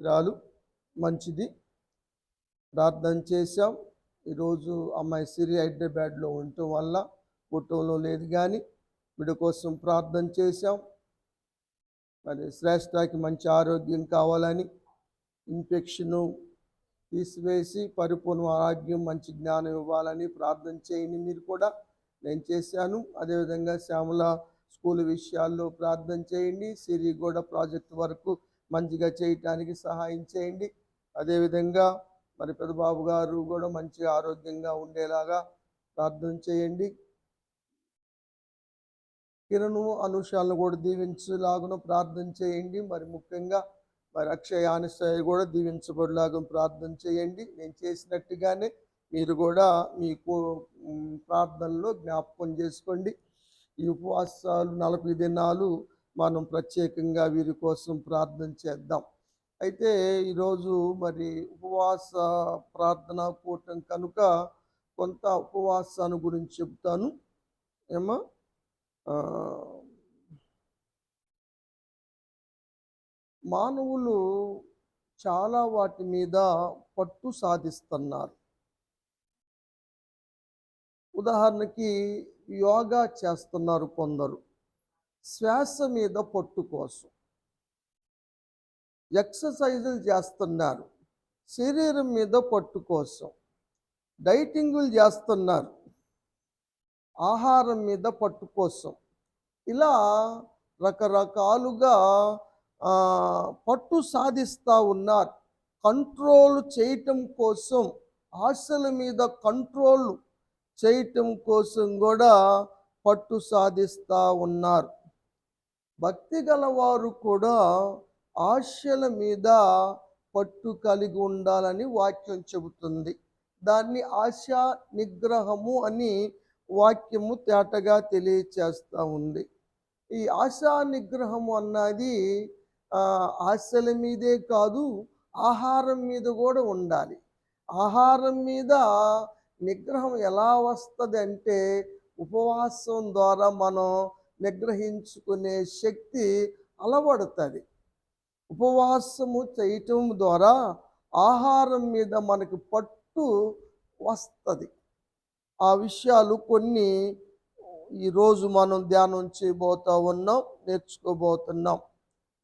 రాలు మంచిది. ప్రార్థన చేశాం. ఈరోజు అమ్మాయి సిరి హైదరాబాద్లో ఉండటం వల్ల కుటుంబంలో లేదు, కానీ బిడ్డ కోసం ప్రార్థన చేశాం. మరి శ్రేష్ఠకి మంచి ఆరోగ్యం కావాలని, ఇన్ఫెక్షను తీసివేసి పరిపూర్ణ ఆరోగ్యం, మంచి జ్ఞానం ఇవ్వాలని ప్రార్థన చేయండి. మీరు కూడా నేను చేశాను. అదేవిధంగా శ్యామల స్కూల్ విషయాల్లో ప్రార్థన చేయండి. సిరి కూడా ప్రాజెక్ట్ వరకు మంచిగా చేయటానికి సహాయం చేయండి. అదేవిధంగా మరి పెద్దబాబు గారు కూడా మంచి ఆరోగ్యంగా ఉండేలాగా ప్రార్థన చేయండి. కిరణు అనుషాలను కూడా దీవించేలాగా ప్రార్థన చేయండి. మరి ముఖ్యంగా మరి అక్షయ ఆనశ్రయ కూడా దీవించబడేలాగా ప్రార్థన చేయండి. నేను చేసినట్టుగానే మీరు కూడా మీకు ప్రార్థనలో జ్ఞాపకం చేసుకోండి. ఈ ఉపవాసాలు 40 దినాలు మనం ప్రత్యేకంగా వీరి కోసం ప్రార్థన చేద్దాం. అయితే ఈరోజు మరి ఉపవాస ప్రార్థన కూటం కనుక కొంత ఉపవాసాన్ని గురించి చెప్తాను. ఏమా మానవులు చాలా వాటి మీద పట్టు సాధిస్తున్నారు. ఉదాహరణకి యోగా చేస్తున్నారు కొందరు, శ్వాస మీద పట్టు కోసం. ఎక్సర్సైజులు చేస్తున్నారు, శరీరం మీద పట్టు కోసం. డైటింగులు చేస్తున్నారు, ఆహారం మీద పట్టు కోసం. ఇలా రకరకాలుగా పట్టు సాధిస్తూ ఉన్నారు. కంట్రోల్ చేయటం కోసం, ఆశల మీద కంట్రోల్ చేయటం కోసం కూడా పట్టు సాధిస్తూ ఉన్నారు. భక్తి గలవారు కూడా ఆశల మీద పట్టు కలిగి ఉండాలని వాక్యం చెబుతుంది. దాన్ని ఆశా నిగ్రహము అని వాక్యము తేటగా తెలియచేస్తూ ఉంది. ఈ ఆశా నిగ్రహము అన్నది ఆశల మీదే కాదు, ఆహారం మీద కూడా ఉండాలి. ఆహారం మీద నిగ్రహం ఎలా వస్తుంది అంటే, ఉపవాసం ద్వారా మనం నిగ్రహించుకునే శక్తి అలవడుతుంది. ఉపవాసము చేయటం ద్వారా ఆహారం మీద మనకి పట్టు వస్తుంది. ఆ విషయాలు కొన్ని ఈరోజు మనం ధ్యానం చేయబోతూ ఉన్నాం, నేర్చుకోబోతున్నాం.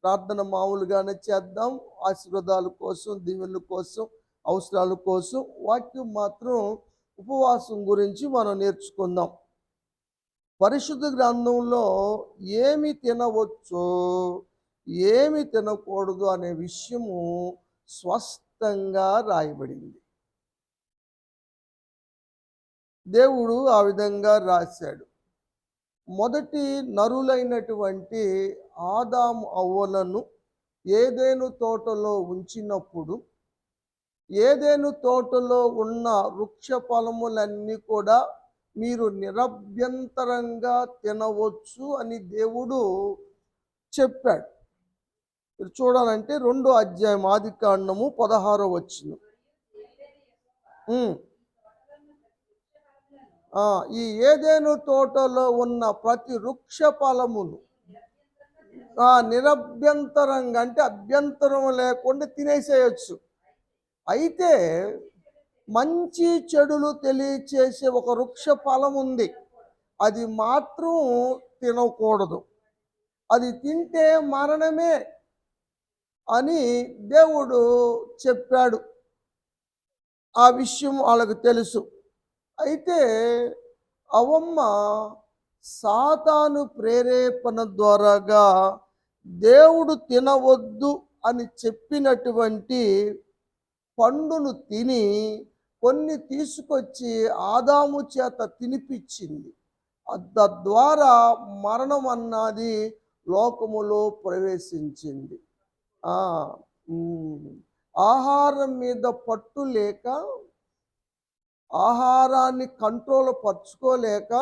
ప్రార్థన మామూలుగానే చేద్దాం. ఆశీర్వాదాల కోసం, దీవెనల కోసం, అవసరాల కోసం. వాక్యం మాత్రం ఉపవాసం గురించి మనం నేర్చుకుందాం. పరిశుద్ధ గ్రంథంలో ఏమి తినవచ్చో, ఏమి తినకూడదు అనే విషయము స్పష్టంగా రాయబడింది. దేవుడు ఆ విధంగా రాశాడు. మొదటి నరులైనటువంటి ఆదాము అవ్వలను ఏదెను తోటలో ఉంచినప్పుడు, ఏదెను తోటలో ఉన్న వృక్ష ఫలములన్నీ కూడా మీరు నిరభ్యంతరంగా తినవచ్చు అని దేవుడు చెప్పాడు. మీరు చూడాలంటే 2వ అధ్యాయం ఆదికాండము 16వ వచనం. ఈ ఏదెను తోటలో ఉన్న ప్రతి వృక్ష ఫలమును నిరభ్యంతరంగా, అంటే అభ్యంతరం లేకుండా తినేసేయచ్చు. అయితే మంచి చెడులు తెలియచేసే ఒక వృక్ష ఫలం ఉంది, అది మాత్రం తినకూడదు. అది తింటే మరణమే అని దేవుడు చెప్పాడు. ఆ విషయం వాళ్ళకు తెలుసు. అయితే అవ్వమ్మ సాతాను ప్రేరేపణ ద్వారాగా దేవుడు తినవద్దు అని చెప్పినటువంటి పండును తిని కొన్ని తీసుకొచ్చి ఆదాము చేత తినిపించింది. తద్వారా మరణం అన్నది లోకములో ప్రవేశించింది. ఆహారం మీద పట్టు లేక, ఆహారాన్ని కంట్రోల్ పరుచుకోలేక,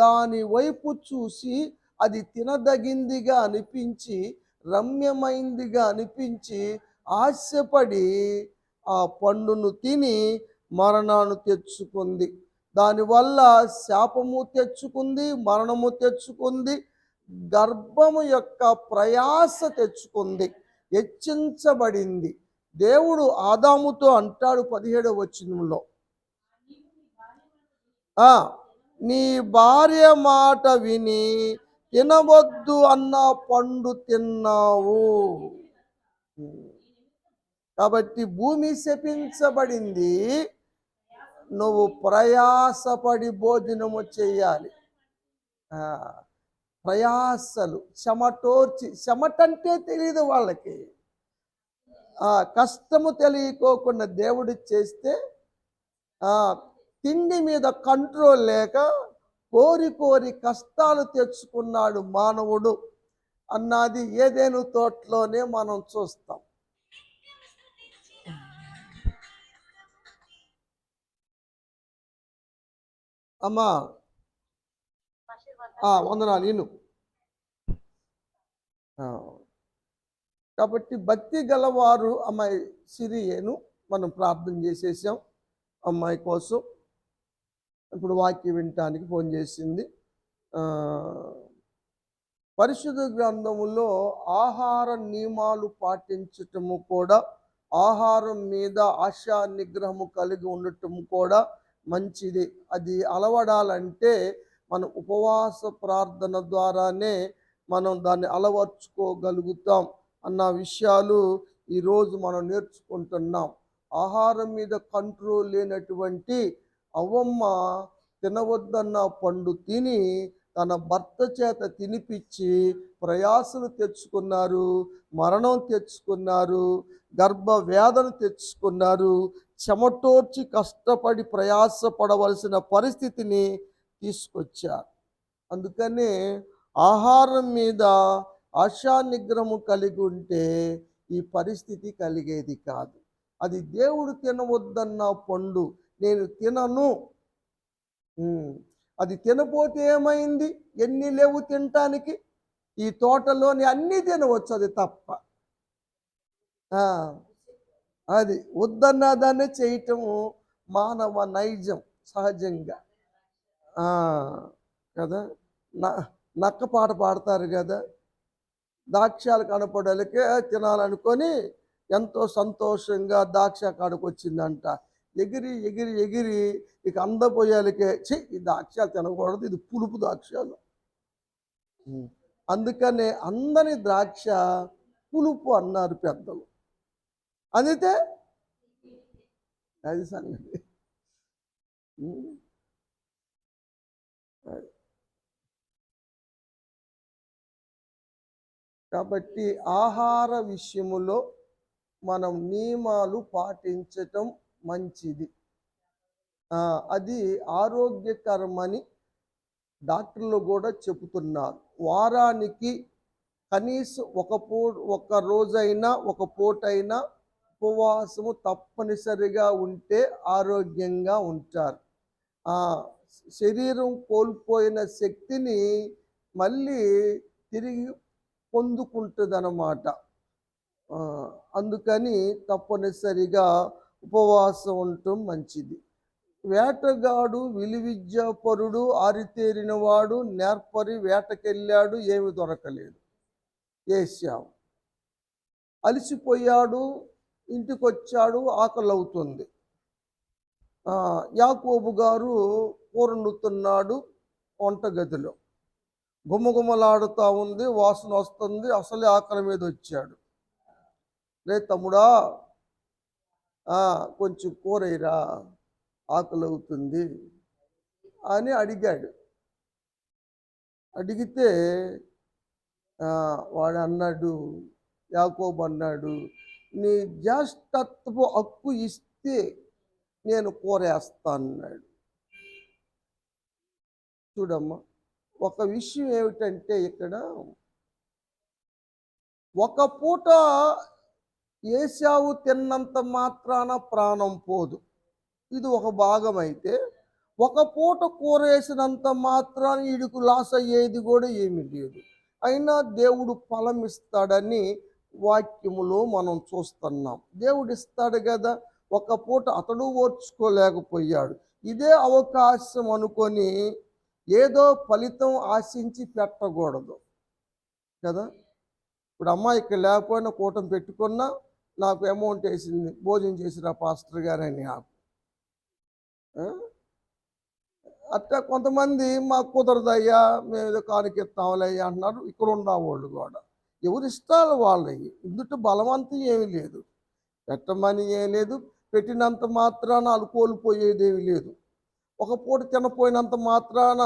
దాని వైపు చూసి అది తినదగిందిగా అనిపించి, రమ్యమైందిగా అనిపించి ఆశపడి ఆ పండును తిని మరణాన్ని తెచ్చుకుంది. దానివల్ల శాపము తెచ్చుకుంది, మరణము తెచ్చుకుంది, గర్భము యొక్క ప్రయాస తెచ్చుకుంది. హెచ్చించబడింది. దేవుడు ఆదాముతో అంటాడు 17వ వచనంలో, నీ భార్య మాట విని తినవద్దు అన్న పండు తిన్నావు. కాబట్టి భూమి శపించబడింది. నువ్వు ప్రయాసపడి భోజనము చేయాలి. ప్రయాసలు చెమటోర్చి, చెమటంటే తెలియదు వాళ్ళకి. కష్టము తెలియకోకుండా దేవుడు చేస్తే తిండి మీద కంట్రోల్ లేక కోరి కోరి కష్టాలు తెచ్చుకున్నాడు మానవుడు అన్నది ఏదైనా తోటలోనే మనం చూస్తాం. అమ్మా వందనాలు నేను. కాబట్టి భక్తి గలవారు అమ్మాయి సిరియను మనం ప్రార్థన చేసేసాం అమ్మాయి కోసం. ఇప్పుడు వాక్యం వినటానికి ఫోన్ చేసింది. పరిశుద్ధ గ్రంథములో ఆహార నియమాలు పాటించటము కూడా, ఆహారం మీద ఆశా నిగ్రహము కలిగి ఉండటము కూడా మంచిది. అది అలవడాలంటే మన ఉపవాస ప్రార్థన ద్వారానే మనం దాన్ని అలవర్చుకోగలుగుతాం అన్న విషయాలు ఈరోజు మనం నేర్చుకుంటున్నాం. ఆహారం మీద కంట్రోల్ లేనటువంటి అవ్వమ్మ తినవద్దన్న పండు తిని తన భర్త చేత తినిపించి ప్రయాసలు తెచ్చుకున్నారు, మరణం తెచ్చుకున్నారు, గర్భ వేదన తెచ్చుకున్నారు, చెమటోర్చి కష్టపడి ప్రయాసపడవలసిన పరిస్థితిని తీసుకొచ్చారు. అందుకనే ఆహారం మీద ఆశా నిగ్రహము కలిగి ఉంటే ఈ పరిస్థితి కలిగేది కాదు. అది దేవుడు తినవద్దన్న పండు నేను తినను. అది తినపోతే ఏమైంది? ఎన్ని లేవు తినటానికి? ఈ తోటలోని అన్నీ తినవచ్చు, అది తప్ప. అది వద్దన్న దాన్ని చేయటము మానవ నైజం, సహజంగా. కదా, నక్క పాట పాడతారు కదా, ద్రాక్షాలు కనపడలకే తినాలనుకొని ఎంతో సంతోషంగా ద్రాక్ష కాడకు వచ్చిందంట. ఎగిరి ఎగిరి ఎగిరి ఇక అందపోయాలకే ఈ ద్రాక్షాలు తినకూడదు, ఇది పులుపు ద్రాక్షాలు. అందుకనే అందని ద్రాక్ష పులుపు అన్నారు పెద్దలు. అందుకే అది సంగతి. కాబట్టి ఆహార విషయములో మనం నియమాలు పాటించటం మంచిది. అది ఆరోగ్యకరమని డాక్టర్లు కూడా చెబుతున్నారు. వారానికి కనీసం ఒక రోజైనా ఒక పూటైనా ఉపవాసము తప్పనిసరిగా ఉంటే ఆరోగ్యంగా ఉంటారు. శరీరం కోల్పోయిన శక్తిని మళ్ళీ తిరిగి పొందుకుంటుందన్నమాట. అందుకని తప్పనిసరిగా ఉపవాసం ఉండటం మంచిది. వేటగాడు విలువిద్యాపరుడు ఆరితేరినవాడు నేర్పరి వేటకెళ్ళాడు, ఏమి దొరకలేదు. ఏశావు అలసిపోయాడు, ఇంటికి వచ్చాడు, ఆకలి అవుతుంది. యాకోబు గారు కూరండుతున్నాడు వంటగదిలో. గుమగుమలాడుతూ ఉంది, వాసన వస్తుంది, అసలే ఆకలి మీద వచ్చాడు. రే తమ్ముడా, కొంచెం కూరైరా, ఆకలి అవుతుంది అని అడిగాడు. అడిగితే వాడు అన్నాడు, యాకోబు అన్నాడు, నీ జ్యేష్ఠత్వపు హక్కు ఇస్తే నేను కూరేస్తా అన్నాడు. చూడమ్మా, ఒక విషయం ఏమిటంటే ఇక్కడ ఒక పూట ఏశావు తిన్నంత మాత్రాన ప్రాణం పోదు, ఇది ఒక భాగం. అయితే ఒక పూట కూర వేసినంత మాత్రాన వీడికి లాస్ అయ్యేది కూడా ఏమీ లేదు. అయినా దేవుడు ఫలం ఇస్తాడని వాక్యములో మనం చూస్తున్నాం. దేవుడు ఇస్తాడు కదా. ఒక పూట అతడు ఓర్చుకోలేకపోయాడు. ఇదే అవకాశం అనుకొని ఏదో ఫలితం ఆశించి పెట్టకూడదు కదా. ఇప్పుడు అమ్మాయి ఇక్కడ లేకపోయినా కూటమి పెట్టుకున్నా నాకు అమౌంట్ వేసింది, భోజనం చేసిరా పాస్టర్ గారని నాకు. అట్లా కొంతమంది మాకు కుదరదయ్యా, మేము ఏదో కానుకిస్తాంలయ్యా అంటున్నారు. ఇక్కడ ఉన్నవాళ్ళు కూడా ఎవరి ఇష్టాలు వాళ్ళవి, ఇందుట బలవంతం ఏమీ లేదు, పెట్టమని ఏం లేదు. పెట్టినంత మాత్రాన వాళ్ళు కోల్పోయేదేమీ లేదు. ఒక పూట తినపోయినంత మాత్రాన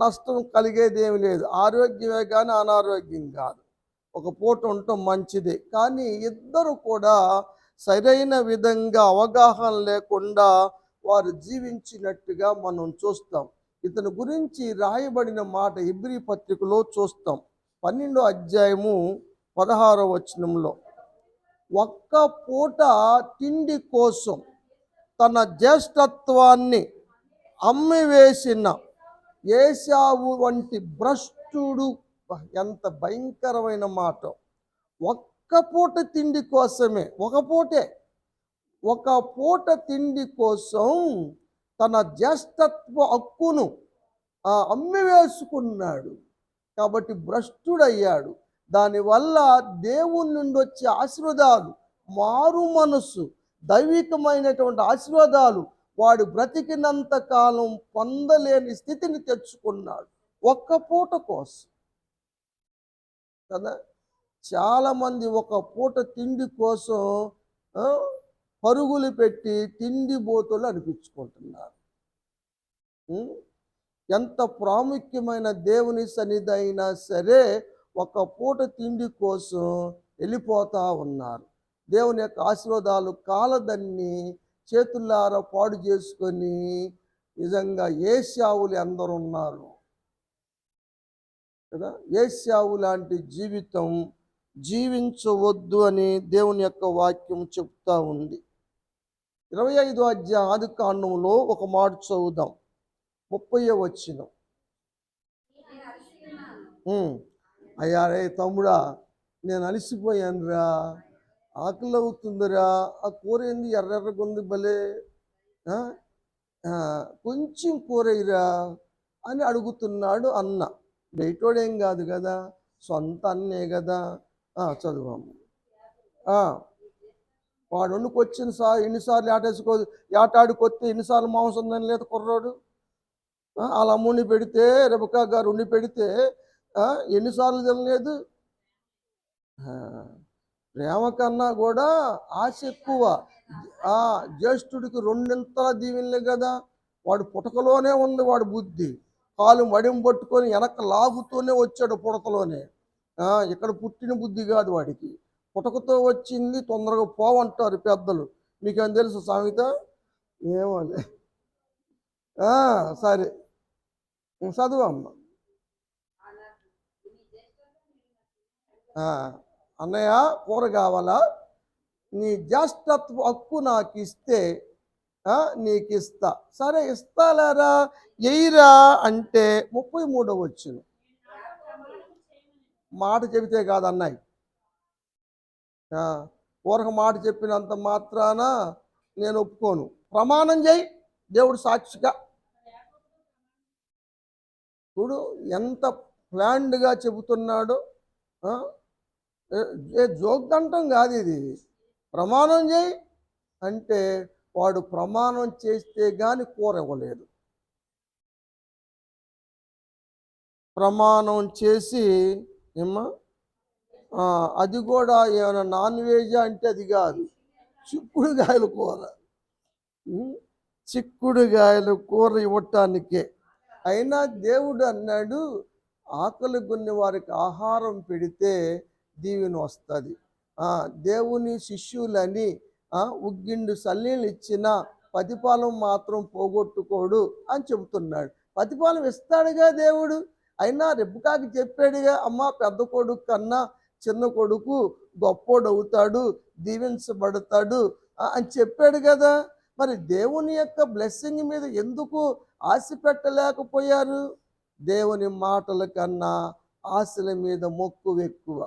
నష్టం కలిగేదేమీ లేదు. ఆరోగ్యమే కానీ అనారోగ్యం కాదు. ఒక పూట ఉండటం మంచిదే, కానీ ఇద్దరు కూడా సరైన విధంగా అవగాహన లేకుండా వారు జీవించినట్టుగా మనం చూస్తాం. ఇతని గురించి రాయబడిన మాట హెబ్రీ పత్రికలో చూస్తాం. 12వ అధ్యాయము 16వ వచనంలో, ఒక్క పూట తిండి కోసం తన జ్యేష్ఠత్వాన్ని అమ్మివేసిన ఏశావు వంటి భ్రష్టుడు. ఎంత భయంకరమైన మాట! ఒక్క పూట తిండి కోసమే, ఒక పూట తిండి కోసం తన జ్యేష్ఠత్వ హక్కును అమ్మివేసుకున్నాడు. కాబట్టి భ్రష్టుడయ్యాడు. దానివల్ల దేవుని నుండి వచ్చే ఆశీర్వాదాలు, మారు మనసు, దైవికమైనటువంటి ఆశీర్వాదాలు వాడు బ్రతికినంత కాలం పొందలేని స్థితిని తెచ్చుకున్నాడు, ఒక్క పూట కోసం కదా. చాలామంది ఒక పూట తిండి కోసం పరుగులు పెట్టి తిండి బోతులు అనిపించుకుంటున్నారు. ఎంత ప్రాముఖ్యమైన దేవుని సన్నిధి అయినా సరే ఒక పూట తిండి కోసం వెళ్ళిపోతూ ఉన్నారు. దేవుని యొక్క ఆశీర్వాదాలు కాలదన్ని చేతులారా పాడు చేసుకొని నిజంగా ఏశావులు అందరూ ఉన్నారు కదా. ఏశావు లాంటి జీవితం జీవించవద్దు అని దేవుని యొక్క వాక్యం చెప్తా ఉంది. 25వ అధ్యాయం ఆదికాండంలో ఒక మాట చదువుదాం, 30వ వచనం. అయ్యా రే తమ్ముడా, నేను అలసిపోయానురా, ఆకలి అవుతుందిరా, ఆ కూర ఏంది ఎర్రెర్రగుంది భలే, కొంచెం కూర ఇరా అని అడుగుతున్నాడు అన్న. బయటోడేం కాదు కదా, సొంత అన్నే కదా. చదువాము. వాడు వండుకొచ్చిన ఎన్నిసార్లు ఏటాడుకొస్తే ఎన్నిసార్లు మాంసం ఉందని లేదు కుర్రాడు. వాళ్ళ అమ్ముని పెడితే, రెబకా గారు ఉండి పెడితే ఎన్నిసార్లు తినలేదు. ప్రేమ కన్నా కూడా ఆశ ఎక్కువ. జ్యేష్ఠుడికి రెండింతల దీవెనలే కదా. వాడు పుటకలోనే ఉంది వాడు బుద్ధి, కాలు మడిం పట్టుకొని వెనక లాగుతూనే వచ్చాడు పుడకలోనే. ఇక్కడ పుట్టిన బుద్ధి కాదు వాడికి, పుటకతో వచ్చింది తొందరగా పోవంటారు పెద్దలు. మీకేం తెలుసు సామెత? ఏమోలే, సరే చదువమ్మ. అన్నయ్య కూర కావాలా? నీ జ్యేష్ఠత్వ హక్కు నాకు ఇస్తే నీకు ఇస్తా. సరే ఇస్తాలేరా, ఎయిరా అంటే 33వ వచనం. మాట చెబితే కాదు అన్నయ్య, ఊరక మాట చెప్పినంత మాత్రాన నేను ఒప్పుకోను. ప్రమాణం చేయి దేవుడు సాక్షిగా. చూడు ఎంత ప్లాన్డ్గా చెబుతున్నాడో. జోక్దంటం కాదు ఇది. ప్రమాణం చేయి అంటే వాడు ప్రమాణం చేస్తే కానీ కూర ఇవ్వలేదు. ప్రమాణం చేసి ఏమ్మా, అది కూడా ఏమైనా నాన్ వెజ్ అంటే అది కాదు, చిక్కుడుగాయల కూర. చిక్కుడుగాయల కూర ఇవ్వటానికే. అయినా దేవుడు అన్నాడు, ఆకలి కొన్ని వారికి ఆహారం పెడితే దీవెన వస్తుంది. దేవుని శిష్యులని ఉగ్గిండు సల్లీలు ఇచ్చిన ప్రతిఫలం మాత్రం పోగొట్టుకోడు అని చెబుతున్నాడు. ప్రతిఫలం ఇస్తాడుగా దేవుడు. అయినా రెబ్బకాకి చెప్పాడుగా, అమ్మ పెద్ద కొడుకు కన్నా చిన్న కొడుకు గొప్పోడు అవుతాడు, దీవించబడతాడు అని చెప్పాడు కదా. మరి దేవుని యొక్క బ్లెస్సింగ్ మీద ఎందుకు ఆశ పెట్టలేకపోయారు? దేవుని మాటల కన్నా ఆశల మీద మొక్కు ఎక్కువ.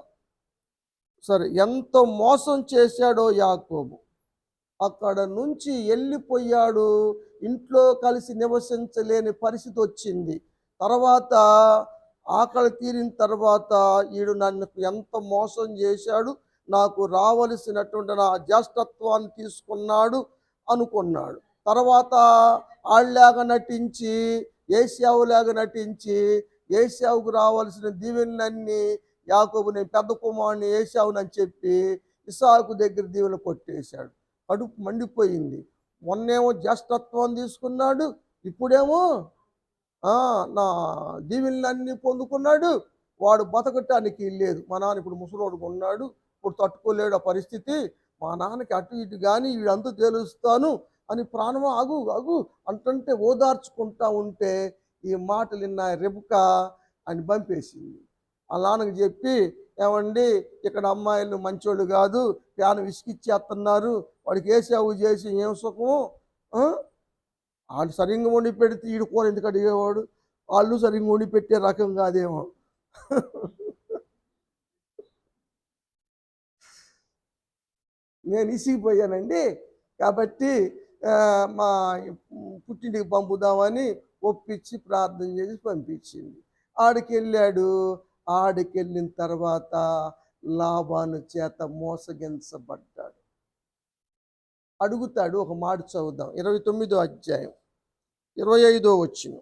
సరే, ఎంత మోసం చేశాడో యాకోబు. అక్కడ నుంచి వెళ్ళిపోయాడు, ఇంట్లో కలిసి నివసించలేని పరిస్థితి వచ్చింది. తర్వాత ఆకలి తీరిన తర్వాత ఈడు నన్ను ఎంత మోసం చేశాడు, నాకు రావలసినటువంటి నా జ్యేష్ఠత్వాన్ని తీసుకున్నాడు అనుకున్నాడు. తర్వాత ఆళ్ళలాగా నటించి, ఏశావులాగా నటించి, ఏశావుకు రావాల్సిన దీవెనలన్నీ యాకోబు నేను పెద్ద కుమారుని ఏశావునని చెప్పి ఇసాకు దగ్గర దీవెనలు కొట్టేశాడు. కడుపు మండిపోయింది. మొన్నేమో జ్యేష్ఠత్వం తీసుకున్నాడు, ఇప్పుడేమో నా దీవెనలన్నీ పొందుకున్నాడు. వాడు బతకటానికి లేదు. మా నాన్న ఇప్పుడు ముసలోడుకు ఉన్నాడు, ఇప్పుడు తట్టుకోలేడు ఆ పరిస్థితి. మా నాన్నకి అటు ఇటు కానీ వీడంతా తేలుస్తాను అని ప్రాణమా అగు అగు అంటుంటే ఓదార్చుకుంటా ఉంటే ఈ మాటలు విన్న రెబకా అని పంపేసింది. ఆ నాన్నకి చెప్పి, ఏమండి ఇక్కడ అమ్మాయిలు మంచోళ్ళు కాదు, ఫ్యాన్ విసిగిచ్చేస్తున్నారు, వాడికి ఏసావు చేసి ఏం సుఖము, వాళ్ళు సరిగ్గా వండి పెడితే ఈడు కూర ఎందుకు అడిగేవాడు, వాళ్ళు సరిగ్గా వండి పెట్టే రకం కాదేమో. నేను ఇసిగిపోయానండి. కాబట్టి మా పుట్టింటికి పంపుదామని ఒప్పించి ప్రార్థన చేసి పంపించింది. ఆడికెళ్ళాడు. ఆడికెళ్ళిన తర్వాత లాబాను చేత మోసగించబడ్డాడు. అడుగుతాడు, ఒక మాట చదువుదాం. 29వ అధ్యాయం 25వ వచనం.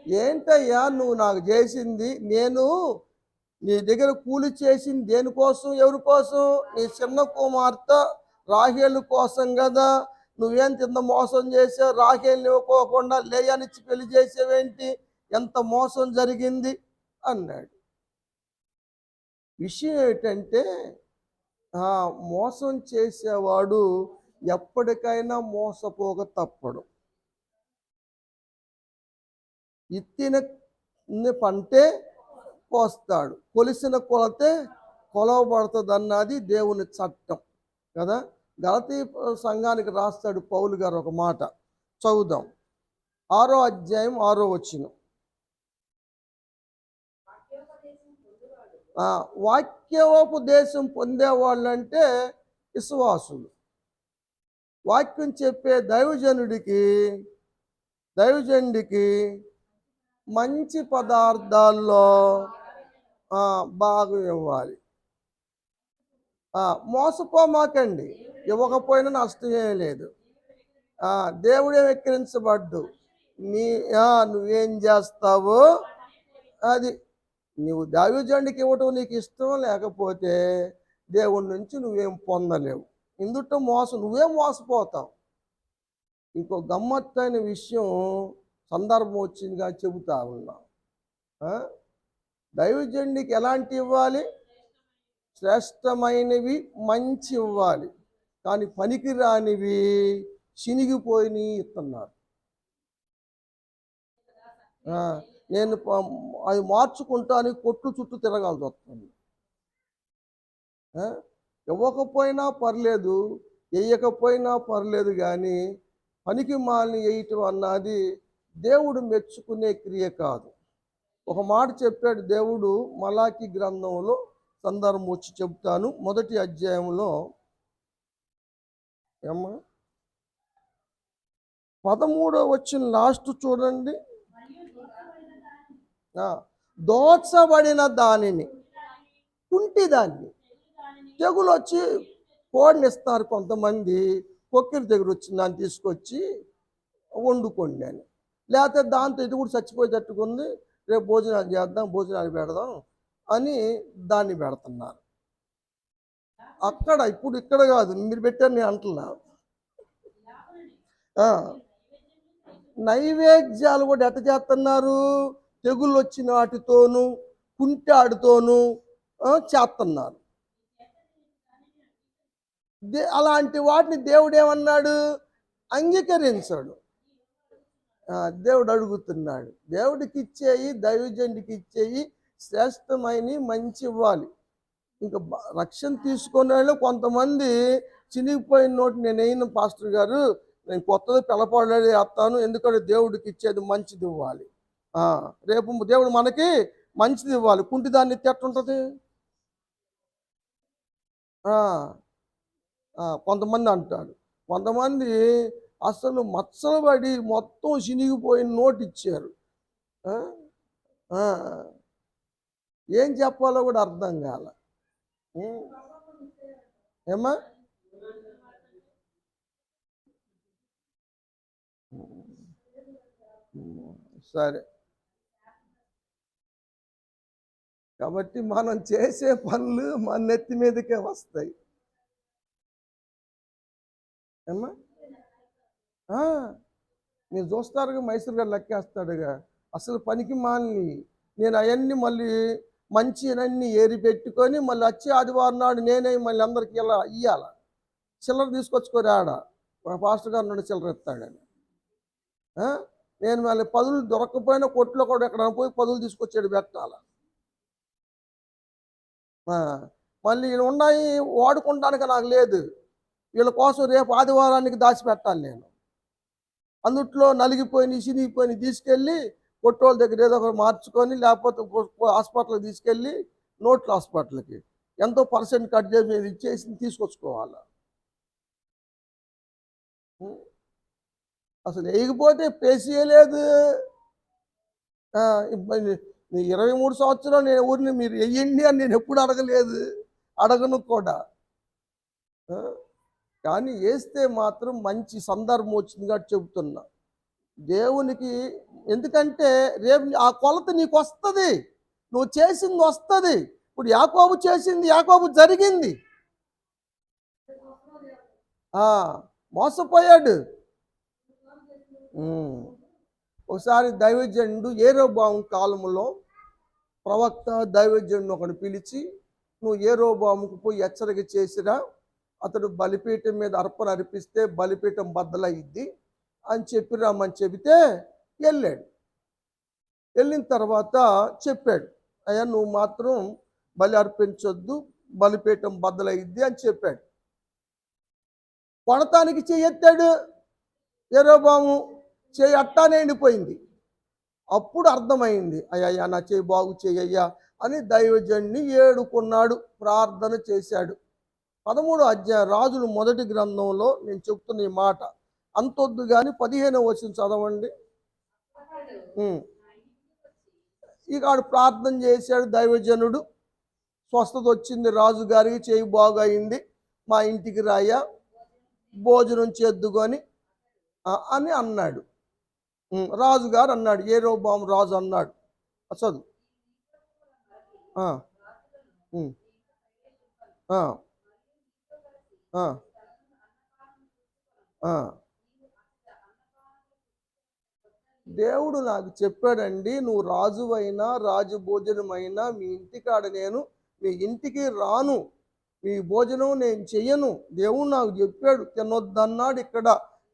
ఏంటయ్యా నువ్వు నాకు చేసింది? నేను నీ దగ్గర కూలి చేసింది దేనికోసం, ఎవరి కోసం? నీ చిన్న కుమార్తె రాహేలు కోసం కదా. నువ్వేం తింద మోసం చేసావు? రాహేల్ని ఇవ్వకోకుండా లేయానిచ్చి పెళ్లి చేసావేంటి? ఎంత మోసం జరిగింది అన్నాడు. విషయం ఏంటంటే మోసం చేసేవాడు ఎప్పటికైనా మోసపోక తప్పడు. ఇత్తిన పంటే కోస్తాడు, కొలిసిన కొలతే కొలవబడుతుంది అన్నది దేవుని చట్టం కదా. గలతీ సంఘానికి రాస్తాడు పౌలు గారు ఒక మాట, చదువుదాం. 6వ అధ్యాయం 6వ వచనం. వాక్యోపదేశం పొందేవాళ్ళు అంటే విశ్వాసులు. వాక్యం చెప్పే దైవజనుడికి మంచి పదార్థాల్లో భాగం ఇవ్వాలి. మోసపోమాకండి, ఇవ్వకపోయినా నష్టమే లేదు. దేవుడే వెక్కిరించబడ్డు. నువ్వేం చేస్తావో అది. నువ్వు దైవజనుడికి ఇవ్వటం నీకు ఇష్టం లేకపోతే దేవుడి నుంచి నువ్వేం పొందలేవు. ఇందుట నువ్వే మోసపోతావు. ఇంకో గమ్మత్తైన విషయం, సందర్భం వచ్చిందిగా చెబుతా ఉన్నాం. దైవజనుడికి ఎలాంటి ఇవ్వాలి? శ్రేష్టమైనవి మంచి ఇవ్వాలి, కానీ పనికి రానివి చినిగిపోయి ఇస్తున్నారు. నేను అది మార్చుకుంటానికి కొట్లు చుట్టూ తిరగాల్సి వస్తుంది. ఇవ్వకపోయినా పర్లేదు, వేయకపోయినా పర్లేదు, కానీ పనికి మాలిని వేయటం అన్నది దేవుడు మెచ్చుకునే క్రియ కాదు. ఒక మాట చెప్పాడు దేవుడు మలాకి గ్రంథంలో, సందర్భం వచ్చి చెప్తాను. 1వ అధ్యాయంలో 13వ వచనం లాస్ట్ చూడండి. దోచబడిన దానిని, కుంటిదాన్ని, తెగులు వచ్చి కోడినిస్తారు కొంతమంది, కొక్కిరి దగ్గర వచ్చిన దాన్ని తీసుకొచ్చి వండుకోండి అని, లేకపోతే దాంతో ఇది కూడా చచ్చిపోయి తట్టుకుంది, రేపు భోజనాలు చేద్దాం, భోజనాలు పెడదాం అని దాన్ని పెడుతున్నారు. అక్కడ ఇప్పుడు ఇక్కడ కాదు, మీరు పెట్టారు నేను అంటున్నా. నైవేద్యాలు కూడా ఎట్ట చేస్తున్నారు? తెగుళ్ళు వచ్చిన వాటితోనూ కుంటాడుతోనూ చేస్తున్నారు. అలాంటి వాటిని దేవుడు ఏమన్నాడు? అంగీకరించాడు. దేవుడు అడుగుతున్నాడు, దేవుడికి ఇచ్చేయి, దైవజనుడికి ఇచ్చేయి శ్రేష్టమైన మంచి ఇవ్వాలి. ఇంకా రక్షణ తీసుకునే వాళ్ళు కొంతమంది చినిగిపోయిన నోటి నేను అయిన పాస్టర్ గారు, నేను కొత్తది పిలపడలేదు వేస్తాను, ఎందుకంటే దేవుడికి ఇచ్చేది మంచిది ఇవ్వాలి. రేపు దేవుడు మనకి మంచిది ఇవ్వాలి. కుంటి దాన్ని ఎట్టుంటుంది? కొంతమంది అంటారు. కొంతమంది అసలు మచ్చలు పడి మొత్తం చినిగిపోయిన నోటు ఇచ్చారు. ఆ? ఆ. ఏం చెప్పాలో కూడా అర్థం కాల. ఏమ్మా? సరే, కాబట్టి మనం చేసే పనులు మన నెత్తి మీదకే వస్తాయి. ఏమ్మా? మీరు చూస్తారుగా, మైసూర్ గారు లెక్కేస్తాడుగా, అసలు పనికి మాలిని. నేను అవన్నీ మళ్ళీ మంచినన్నీ ఏరి పెట్టుకొని మళ్ళీ వచ్చే ఆదివారం నాడు నేనే మళ్ళీ అందరికి ఇలా ఇయ్యాల. చిల్లర తీసుకొచ్చుకోరు ఆడ, పాస్టర్ గారు నుండి చిల్లర ఇస్తాడని. నేను మళ్ళీ పదులు దొరకపోయినా కొట్లో కూడా ఎక్కడ పోయి పదులు తీసుకొచ్చాడు పెట్టాల. మళ్ళీ ఉన్నాయి వాడుకుంటానికి నాకు లేదు, వీళ్ళ కోసం రేపు ఆదివారానికి దాచిపెట్టాలి నేను. అందుట్లో నలిగిపోయి చినిగిపోయి తీసుకెళ్ళి కొట్టోళ్ళ దగ్గర ఏదో ఒకటి మార్చుకొని, లేకపోతే హాస్పిటల్కి తీసుకెళ్ళి నోట్ల హాస్పిటల్కి ఎంతో పర్సెంట్ కట్ చేసి ఇచ్చేసి తీసుకొచ్చుకోవాలి. అసలు వేయకపోతే పేసేయలేదు. 23 సంవత్సరాలు నేను ఊరిని మీరు వెయ్యండి అని నేను ఎప్పుడు అడగలేదు, అడగను కూడా. కానీ వేస్తే మాత్రం మంచి సందర్భం వచ్చిందిగా చెబుతున్నా దేవునికి. ఎందుకంటే రేపు ఆ కొలత నీకు వస్తుంది, నువ్వు చేసింది వస్తుంది. ఇప్పుడు యాకోబు చేసింది, యాకోబు జరిగింది. మోసపోయాడు. ఒకసారి దైవజనుడు యెరోబాము కాలంలో ప్రవక్త దైవజనుడు ఒకడు పిలిచి, నువ్వు యెరోబాముకు పోయి హెచ్చరిక చేసిరా, అతడు బలిపీఠం మీద అర్పణ అర్పిస్తే బలిపీఠం బద్దలయ్యిద్ది అని చెప్పి రమ్మని చెబితే వెళ్ళాడు. వెళ్ళిన తర్వాత చెప్పాడు, అయ్యా నువ్వు మాత్రం బలి అర్పించొద్దు, బలిపీఠం బద్దలయ్యిద్ది అని చెప్పాడు. కొడతానికి చేయెత్తాడు యెరోబాము, చేయి అట్టానే ఎండిపోయింది. అప్పుడు అర్థమైంది, అయ్యా నా చేయి బాగు చేయయ్యా అని దైవజన్ని ఏడుకున్నాడు, ప్రార్థన చేశాడు. 13వ అధ్యాయం రాజులు మొదటి గ్రంథంలో నేను చెప్తున్న ఈ మాట అంతొద్దు కానీ 15వ వచనం చదవండి. ఇక ఆడు ప్రార్థన చేశాడు దైవజనుడు, స్వస్థత వచ్చింది రాజుగారికి, చేయి బాగు అయింది, మా ఇంటికి రాయా భోజనం చేద్దుకొని అని అన్నాడు. రాజుగారు అన్నాడు, యెరోబాము రాజు అన్నాడు, చదువు. దేవుడు నాకు చెప్పాడండి, నువ్వు రాజువైనా రాజు భోజనమైనా మీ ఇంటికాడ నేను మీ ఇంటికి రాను, మీ భోజనం నేను చెయ్యను. దేవుడు నాకు చెప్పాడు, తినొద్దన్నాడు ఇక్కడ,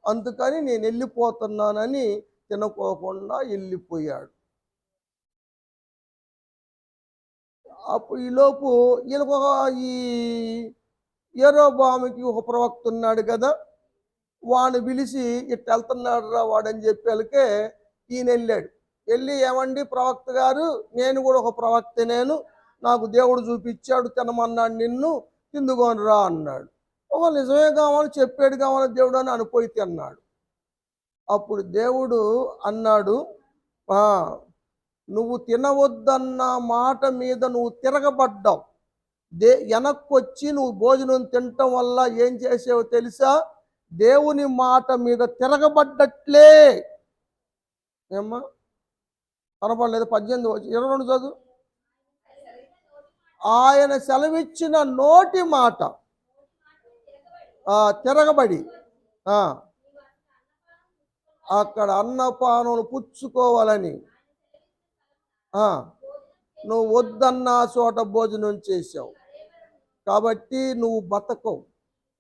అందుకని నేను వెళ్ళిపోతున్నానని తినకోకుండా వెళ్ళిపోయాడు. అప్పుడు ఈలోపు వీళ్ళకు ఈ యెరోబాముకి ఒక ప్రవక్త ఉన్నాడు కదా, వాడిని పిలిచి ఇట్లా వెళ్తున్నాడు రా వాడని చెప్పేళ్ళకే ఈయన వెళ్ళాడు. వెళ్ళి, ఏమండి ప్రవక్త గారు, నేను కూడా ఒక ప్రవక్త, నాకు దేవుడు చూపించాడు, తినమన్నాడు, నిన్ను తిందుకొని రా అన్నాడు. నిజమే కావాలి, చెప్పాడు కావాలి దేవుడు అని అనుపోయి తిన్నాడు. అప్పుడు దేవుడు అన్నాడు, నువ్వు తినవద్దన్న మాట మీద నువ్వు తిరగబడ్డావు, వెనక్కొచ్చి నువ్వు భోజనం తినటం వల్ల ఏం చేసావో తెలుసా, దేవుని మాట మీద తిరగబడ్డట్లే. ఏమ్మా కనపడలేదు? 18 22 చదువు. ఆయన సెలవిచ్చిన నోటి మాట తిరగబడి అక్కడ అన్నపానములు పుచ్చుకోవాలని నువ్వు వద్దన్న చోట భోజనం చేసావు, కాబట్టి నువ్వు బతకవు,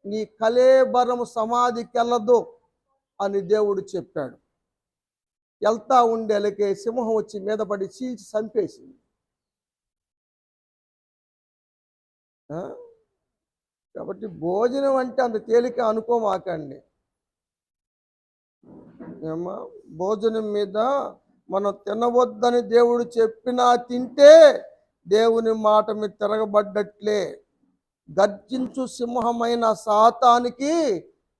నీ కళేబరము సమాధికి వెళ్ళదు అని దేవుడు చెప్పాడు. వెళ్తా ఉండేలకే సింహం వచ్చి మీద పడి చీల్చి చంపేసింది. కాబట్టి భోజనం అంటే అంత తేలిక అనుకోమాకండి. ఏమా, భోజనం మీద మనం తినవద్దని దేవుడు చెప్పినా తింటే దేవుని మాట మీద తిరగబడ్డట్లే. గర్జించు సింహమైన సాతానికి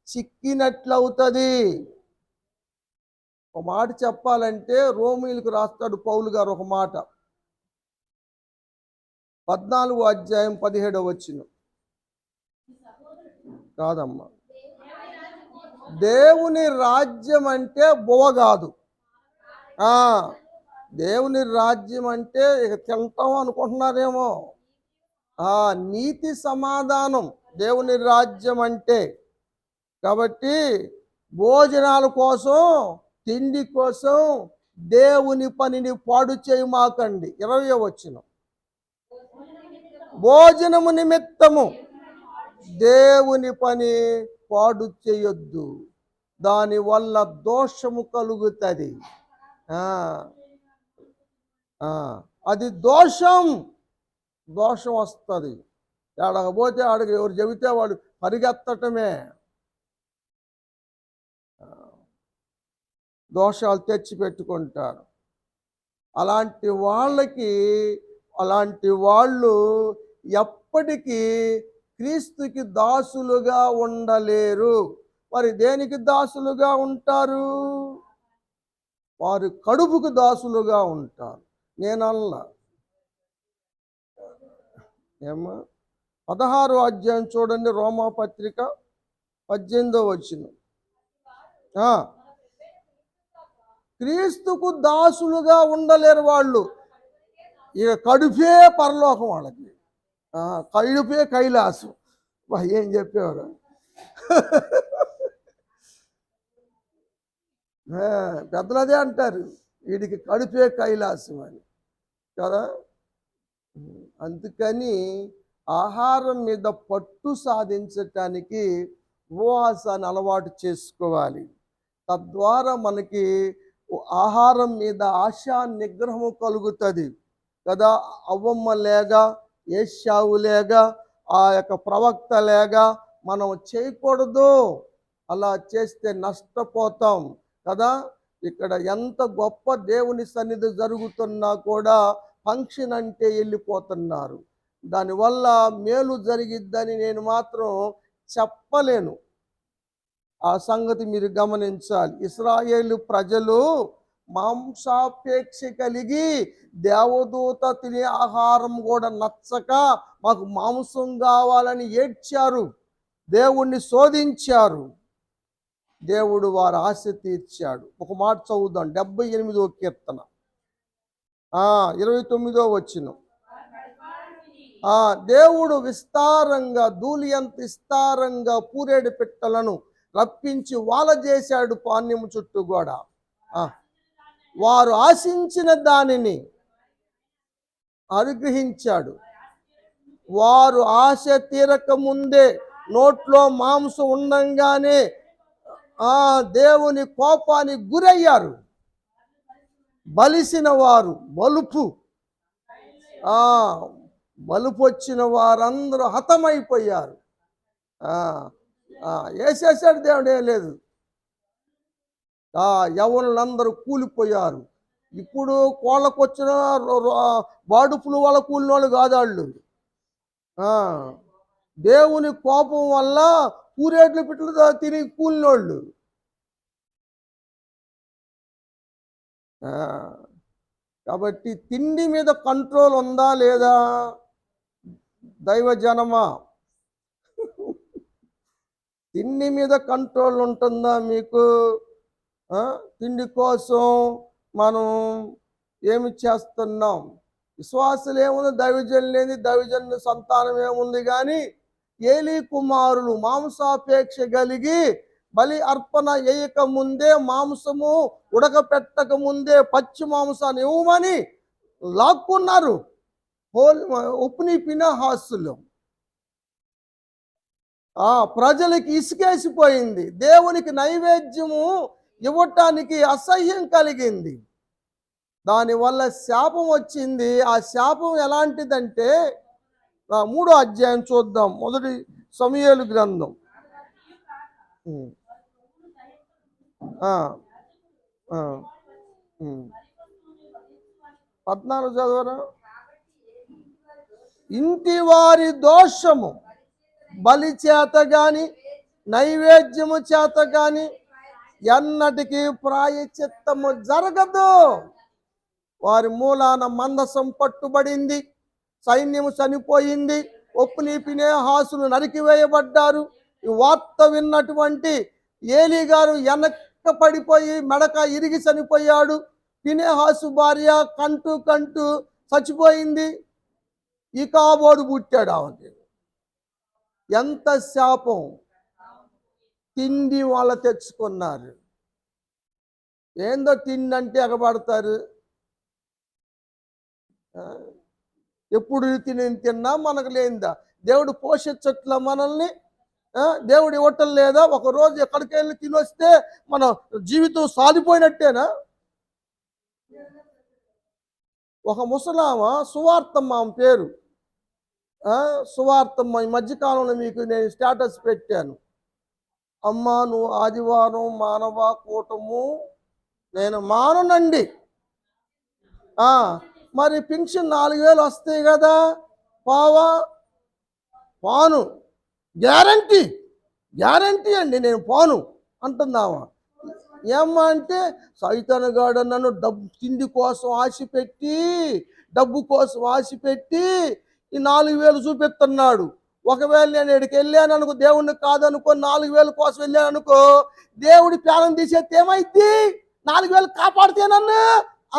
చిక్కినట్లవుతుంది. ఒక మాట చెప్పాలంటే రోమీయులకు రాస్తాడు పౌలు గారు ఒక మాట, 14 అధ్యాయం 17 కాదమ్మా, దేవుని రాజ్యం అంటే బువ కాదు. దేవుని రాజ్యం అంటే ఇక తింటాం అనుకుంటున్నారేమో. నీతి సమాధానం దేవుని రాజ్యం అంటే. కాబట్టి భోజనాల కోసం, తిండి కోసం దేవుని పనిని పాడు చేయమాకండి. 20వ వచనం, భోజనము నిమిత్తము దేవుని పని పాడు చేయొద్దు, దానివల్ల దోషము కలుగుతుంది. అది దోషం వస్తుంది. ఆడకపోతే ఆడికి ఎవరు చెబితే వాడు పరిగెత్తటమే. దోషాలు తెచ్చి పెట్టుకుంటారు. అలాంటి వాళ్ళు ఎప్పటికీ క్రీస్తుకి దాసులుగా ఉండలేరు. మరి దేనికి దాసులుగా ఉంటారు? వారు కడుపుకు దాసులుగా ఉంటారు. నేనల్లా ఏమా 16వ అధ్యాయం చూడండి, రోమాపత్రిక 18వ వచనం. క్రీస్తుకు దాసులుగా ఉండలేరు వాళ్ళు. ఇక కడుపే పరలోకం వాళ్ళకి, కడుపే కైలాసం. ఏం చెప్పేవారు? పెద్దలు అదే అంటారు, వీడికి కడుపే కైలాసం అని కదా. అందుకని ఆహారం మీద పట్టు సాధించటానికి ఉపవాసాన్ని అలవాటు చేసుకోవాలి. తద్వారా మనకి ఆహారం మీద ఆశా నిగ్రహము కలుగుతుంది కదా. అవ్వమ్మ లేక, ఏశావు లేక, ఆ యొక్క ప్రవక్త లేక మనం చేయకూడదు. అలా చేస్తే నష్టపోతాం కదా. ఇక్కడ ఎంత గొప్ప దేవుని సన్నిధి జరుగుతున్నా కూడా ఫంక్షన్ అంటే వెళ్ళిపోతున్నారు. దానివల్ల మేలు జరిగిద్దని నేను మాత్రం చెప్పలేను. ఆ సంగతి మీరు గమనించాలి. ఇశ్రాయేలు ప్రజలు మాంసాపేక్ష కలిగి దేవదూత తినే ఆహారం కూడా నచ్చక మాకు మాంసం కావాలని ఏడ్చారు, దేవుణ్ణి శోధించారు. దేవుడు వారి ఆశ తీర్చాడు. ఒక మాట చదువుదాం, 78వ కీర్తన 29వ వచనం. దేవుడు విస్తారంగా, ధూళి అంత విస్తారంగా పూరేడు పిట్టలను రప్పించి వాల చేశాడు పాణ్యము చుట్టూ కూడా. వారు ఆశించిన దానిని అనుగ్రహించాడు. వారు ఆశ తీరక ముందే, నోట్లో మాంసం ఉండంగానే దేవుని కోపానికి గురయ్యారు. బలిసిన వారు, బలుపు వచ్చిన వారందరూ హతమైపోయారు. వేసేసాడు దేవుడు, ఏం లేదు. యవ్వనులందరూ కూలిపోయారు. ఇప్పుడు కోళ్ళకు వచ్చిన బాడుపులు వాళ్ళ కూలినోళ్ళు కాదు వాళ్ళు. దేవుని కోపం వల్ల పూరేట్లు పిట్లు తిని కూలినోళ్ళు. కాబట్టి తిండి మీద కంట్రోల్ ఉందా లేదా దైవజనమా? తిండి మీద కంట్రోల్ ఉంటుందా మీకు? తిండి కోసం మనం ఏమి చేస్తున్నాం? విశ్వాసులు ఏముంది, దైవజనులు లేని దైవజను సంతానం ఏముంది. కానీ ఏలీ కుమారులు మాంసాపేక్ష కలిగి బలి అర్పణ వేయక ముందే, మాంసము ఉడకపెట్టక ముందే పచ్చి మాంసాన్ని ఇవ్వమని లాక్కున్నారు ఒప్ని పినహాసులు. ప్రజలకి ఇసుకేసిపోయింది. దేవునికి నైవేద్యము ఇవ్వటానికి అసహ్యం కలిగింది. దానివల్ల శాపం వచ్చింది. ఆ శాపం ఎలాంటిదంటే 3వ అధ్యాయం చూద్దాం, 1 సమూయేలు గ్రంథం 14 చదవరా. ఇంటి వారి దోషము బలి చేత గాని నైవేద్యము చేత గాని ఎన్నటికీ ప్రాయశ్చిత్తము జరగదు. వారి మూలాన మందసం పట్టుబడింది, సైన్యము చనిపోయింది, ఒప్ని ఫినెహాసులు నరికివేయబడ్డారు. ఈ వార్త విన్నటువంటి ఏలీ గారు వెనక్కి పడిపోయి మెడక ఇరిగి చనిపోయాడు. ఫినెహాసు భార్య కంటూ చచ్చిపోయింది. ఈ కాబోడు పుట్టాడు. ఆమెకి ఎంత శాపం! తిండి వాళ్ళ తెచ్చుకున్నారు. ఏందో తిండి అంటే ఎగబడతారు. ఎప్పుడు తిన్నా మనకు లేనిదా? దేవుడు పోషించట్ల మనల్ని. దేవుడు ఇవ్వటం లేదా? ఒకరోజు ఎక్కడికి వెళ్ళి తినొస్తే మన జీవితం సాధిపోయినట్టేనా? ఒక ముసలామ సువార్తమ్మ, ఆమె పేరు సువార్తమ్మ. ఈ మధ్యకాలంలో మీకు నేను స్టేటస్ పెట్టాను. అమ్మ, నువ్వు ఆదివారం మానవ కూటము నేను మానునండి. మరి పింఛన్ 4000 వస్తాయి కదా, పాను గ్యారంటీ అండి, నేను పోను అంటుందామా. ఏమ్మా అంటే, సైతానుగాడు నన్ను తిండి కోసం డబ్బు కోసం ఆశపెట్టి ఈ 4000 చూపిస్తున్నాడు. ఒకవేళ నేను ఇక్కడికి వెళ్ళాను అనుకో, దేవుణ్ణి కాదనుకో, 4000 కోసం వెళ్ళాను అనుకో, దేవుడి ప్రాణం తీసేస్తే ఏమైద్ది? 4000 కాపాడితే నన్ను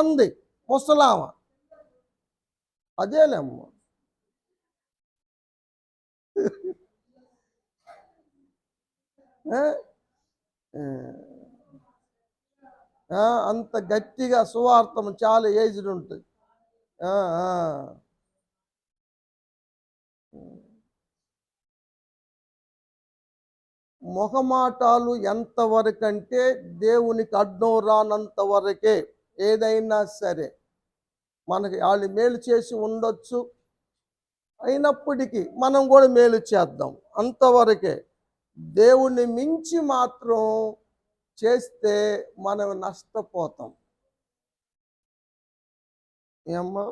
అంది ముసలామ. అదేలేమ్మ. అంత గట్టిగా సువార్తం చాలా ఏజ్డ్ ఉంటుంది. మొహమాటాలు ఎంతవరకంటే దేవునికి అడ్డం రానంత వరకే. ఏదైనా సరే మనకి వాళ్ళు మేలు చేసి ఉండొచ్చు, అయినప్పటికీ మనం కూడా మేలు చేద్దాం, అంతవరకే. దేవుణ్ణి మించి మాత్రం చేస్తే మనం నష్టపోతాం. ఏమ్మా?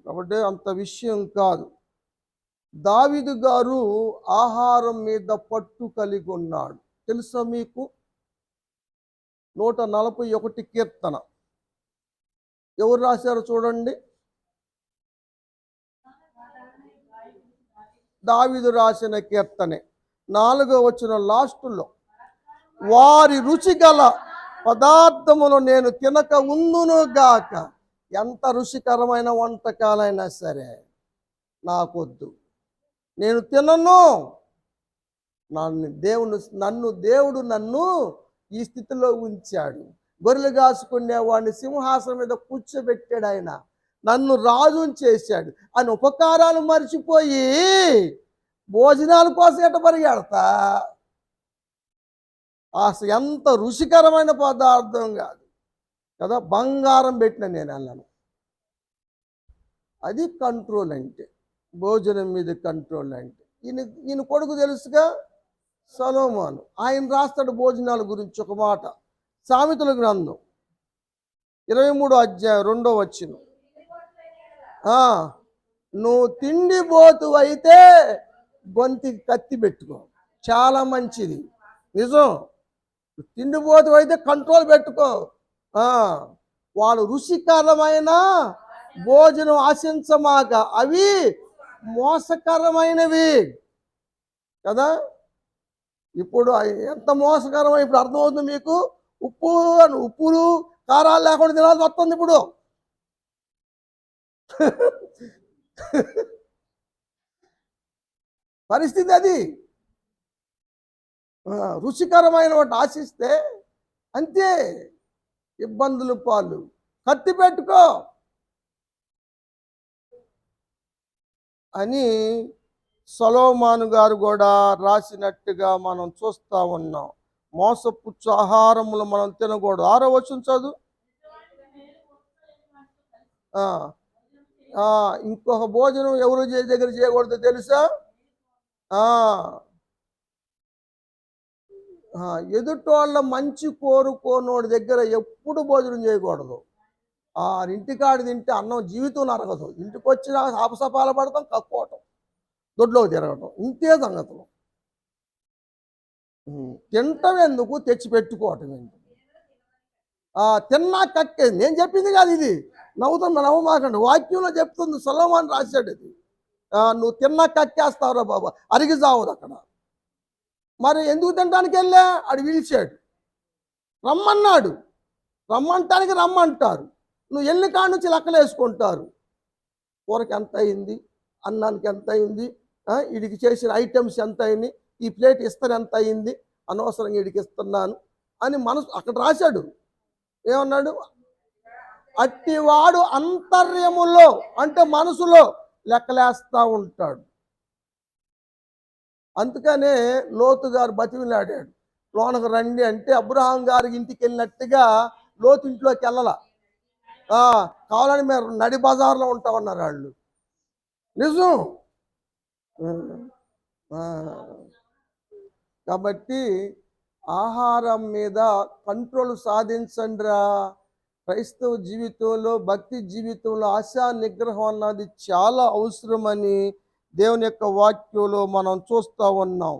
కాబట్టి అంత విషయం కాదు. దావీదు గారు ఆహారం మీద పట్టు కలిగి ఉన్నాడు. తెలుసా మీకు? 141 కీర్తన ఎవరు రాశారు చూడండి. దావీదు రాసిన కీర్తనే 4వ వచనం లాస్టులో, వారి రుచిగల పదార్థమును నేను తినక ఉందును గాక. ఎంత రుచికరమైన వంటకాలైనా సరే నాకొద్దు, నేను తినను. దేవుడు నన్ను ఈ స్థితిలో ఉంచాడు. గొర్రెలు కాసుకునేవాడిని సింహాసనం మీద కూర్చోబెట్టాడు. ఆయన నన్ను రాజుని చేశాడు అని ఉపకారాలు మర్చిపోయి భోజనాల కోసం ఎట పరిగెడతా? అసలు ఎంత రుచికరమైన పదార్థం కాదు కదా, బంగారం పెట్టిన నేను అన్నాను. అది కంట్రోల్ అంటే, భోజనం మీద కంట్రోల్ అంటే. ఈయన కొడుకు తెలుసుగా, సొలొమోను. ఆయన రాస్తాడు భోజనాల గురించి ఒక మాట. సామెతల గ్రంథం 23వ అధ్యాయం 2వ వచనం, నువ్వు తిండిపోతు అయితే గొంతుకి కత్తి పెట్టుకో, చాలా మంచిది. నిజం. తిండిపోతు అయితే కంట్రోల్ పెట్టుకో. వాళ్ళు రుచికరమైన భోజనం ఆశించమాక, అవి మోసకరమైనవి కదా. ఇప్పుడు ఎంత మోసకరమో ఇప్పుడు అర్థమవుతుంది మీకు. ఉప్పులు కారాలు లేకుండా తినాల్సి వస్తుంది ఇప్పుడు. పరిస్థితి అది. రుచికరమైన వాటి ఆశిస్తే అంతే, ఇబ్బందులు పాలు. కత్తి పెట్టుకో అని సొలొమోను గారు కూడా రాసినట్టుగా మనం చూస్తూ ఉన్నాం. మోసపుచ్చు ఆహారములు మనం తినకూడదు. 6వ వచనం చదువు. ఇంకొక భోజనం ఎవరు దగ్గర చేయకూడదు తెలుసా? ఎదుటోళ్ళ మంచి కోరుకోనోడి దగ్గర ఎప్పుడు భోజనం చేయకూడదు. ఇంటికాడి తింటే అన్నం జీవితం నరగదు. ఇంటికి వచ్చిన ఆపసపాల పడతాం, కక్కోవటం. దొడ్లోకి తిరగటం, ఇంతే సంగతులు. తినటం ఎందుకు, తెచ్చి పెట్టుకోవటం ఎందుకు? తిన్నా కక్కేది. నేను చెప్పింది కాదు ఇది, నవ్వమాకండి, వాక్యంలో చెప్తుంది, సొలొమోను రాశాడు ఇది. నువ్వు తిన్నా కక్కేస్తావురా బాబా, అరిగి చావదు అక్కడ. మరి ఎందుకు తినడానికి వెళ్ళా? ఆడు పిలిచాడు, రమ్మన్నాడు, రమ్మంటానికి రమ్మంటారు, నువ్వు ఎన్ని కాడ నుంచి లెక్కలేసుకుంటారు. కూరకి ఎంత అయింది, అన్నానికి ఎంత అయింది, వీడికి చేసిన ఐటమ్స్ ఎంత అయింది, ఈ ప్లేట్ ఇస్తాను ఎంత అయింది, అనవసరంగా వీడికి ఇస్తున్నాను అని మనసు అక్కడ రాశాడు. ఏమన్నాడు? అట్టివాడు అంతర్యములో అంటే మనసులో లెక్కలేస్తూ ఉంటాడు. అందుకనే లోతు గారు బతిమిలాడాడు, లోనకు రండి అంటే అబ్రహాం గారి ఇంటికి వెళ్ళినట్టుగా లోతు ఇంట్లోకి వెళ్ళాల. కావాలని మీరు నడి బజార్లో ఉంటామన్నారు వాళ్ళు. నిజం. కాబట్టి ఆహారం మీద కంట్రోల్ సాధించండిరా. క్రైస్తవ జీవితంలో, భక్తి జీవితంలో ఆశా నిగ్రహం అన్నది చాలా అవసరమని దేవుని యొక్క వాక్యంలో మనం చూస్తూ ఉన్నాం.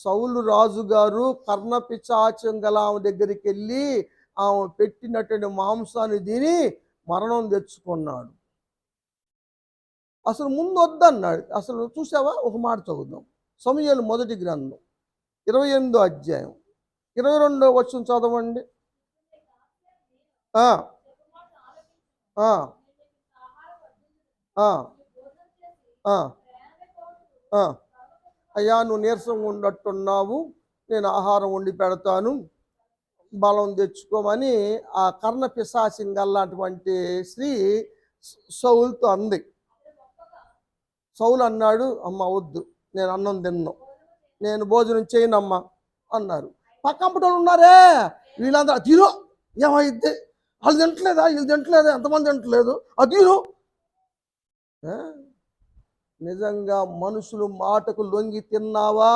సౌలు రాజుగారు కర్ణపిశాచం గల ఆమె దగ్గరికి వెళ్ళి ఆమె పెట్టినటువంటి మాంసాన్ని తిని మరణం తెచ్చుకున్నాడు. అసలు ముందు వద్దన్నాడు. అసలు చూసావా? ఒక మాట చదువుదాం. సమూయేలు మొదటి గ్రంథం 28వ అధ్యాయం 22వ వచనం చదవండి. అయ్యా, నువ్వు నీరసంగా ఉన్నట్టున్నావు, నేను ఆహారం వండి పెడతాను, బలం తెచ్చుకోమని ఆ కర్ణపిశాచం గల్లాంటి స్త్రీ సౌలుతో అంది. సౌలు అన్నాడు, అమ్మ వద్దు, నేను అన్నం తిన్నాను, నేను భోజనం చేయనమ్మా అన్నారు. పక్కంపటోళ్ళు ఉన్నారే, వీళ్ళందరూ తిను, ఏమైద్ది, వాళ్ళు తింటలేదా, వీళ్ళు తింటలేదా, ఎంతమంది తింటలేదు, అది తిను. నిజంగా మనుషులు మాటకు లొంగి తిన్నావా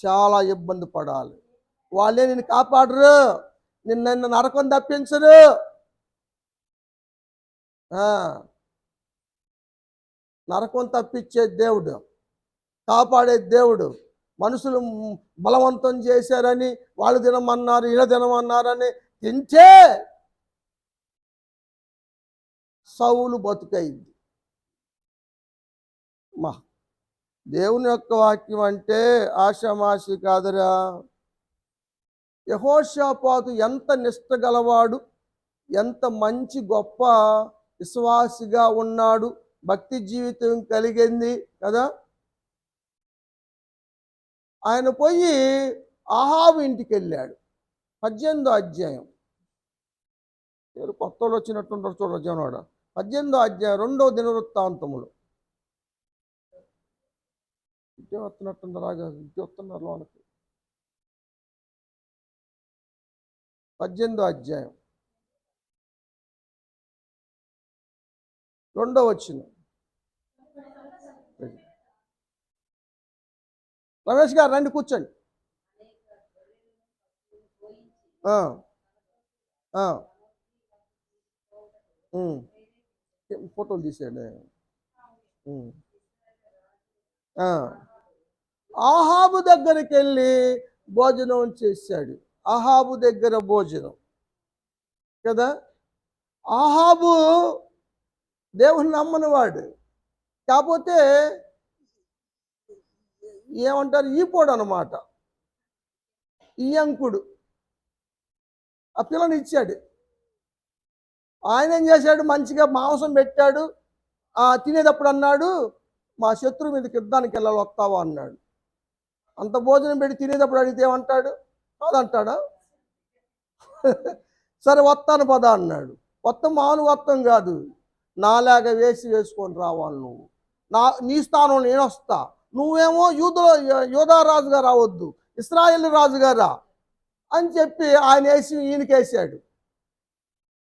చాలా ఇబ్బంది పడాలి. వాళ్ళే నిన్ను కాపాడరు, నిన్ను నరకం తప్పించరు. నరకం తప్పించే దేవుడు, కాపాడే దేవుడు. మనుషులు బలవంతం చేశారని, వాళ్ళు తినమన్నారు, ఇలా తినమన్నారని తింటే సౌలు బతుకైంది. దేవుని యొక్క వాక్యం అంటే ఆషామాషి కాదురా. యెహోషాపాతు ఎంత నిష్ఠ గలవాడు, ఎంత మంచి గొప్ప విశ్వాసిగా ఉన్నాడు, భక్తి జీవితం కలిగింది కదా. ఆయన పోయి అహాబు ఇంటికి వెళ్ళాడు. 18వ అధ్యాయం, పేరు కొత్త వాళ్ళు వచ్చినట్టుంటారు చూడ జనవాడ. 18వ అధ్యాయం 2వ దినవృత్తాంతములు. ఇంటే వస్తున్నట్టుంది, రాగా ఇంటి వస్తున్నారు లోనకి. 18వ అధ్యాయం 2వ వచనం. రమేష్ గారు రండి, కూర్చోండి. ఫోటోలు తీసాడు. అహాబు దగ్గరికి వెళ్ళి భోజనం చేశాడు. అహాబు దగ్గర భోజనం కదా. అహాబు దేవుని నమ్మనివాడు, కాకపోతే ఏమంటారు, ఈపోడు అనమాట, ఈ అంకుడు. ఆ పిల్లని ఇచ్చాడు. ఆయన ఏం చేశాడు, మంచిగా మాంసం పెట్టాడు. తినేటప్పుడు అన్నాడు, మా శత్రువు మీదకి యుద్ధానికి వెళ్ళాలి, వస్తావా అన్నాడు. అంత భోజనం పెట్టి తినేటప్పుడు అడిగితే ఏమంటాడు, కాదంటాడా? సరే వస్తాను పద అన్నాడు. మొత్తం మాను వత్తం కాదు, నాలాగా వేసుకొని రావాలి నువ్వు, నీ స్థానంలో నేను వస్తా, నువ్వేమో యూదా రాజుగా రావద్దు, ఇశ్రాయేలు రాజుగారా అని చెప్పి ఆయన ఈయనకేసాడు.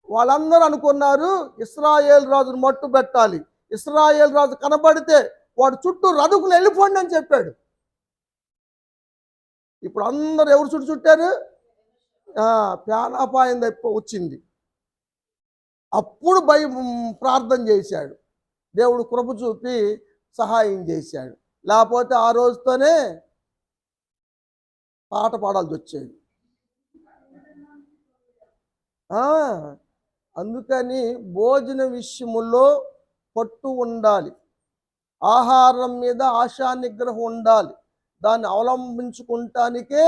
వాళ్ళందరూ అనుకున్నారు ఇశ్రాయేలు రాజును మట్టు పెట్టాలి, ఇశ్రాయేలు రాజు కనబడితే వాడు చుట్టూ రథకులు వెళ్ళిపోండి అని చెప్పాడు. ఇప్పుడు అందరూ ఎవరు చుట్టారు? ప్రాణాపాయం వచ్చింది. అప్పుడు ప్రార్థన చేశాడు. దేవుడు కృప చూపి సహాయం చేశాడు. లేకపోతే ఆ రోజుతోనే పాట పాడాల్సి వచ్చేది. అందుకని భోజన విషయములో పట్టు ఉండాలి. ఆహారం మీద ఆశా నిగ్రహం ఉండాలి. దాన్ని అవలంబించుకుంటానికే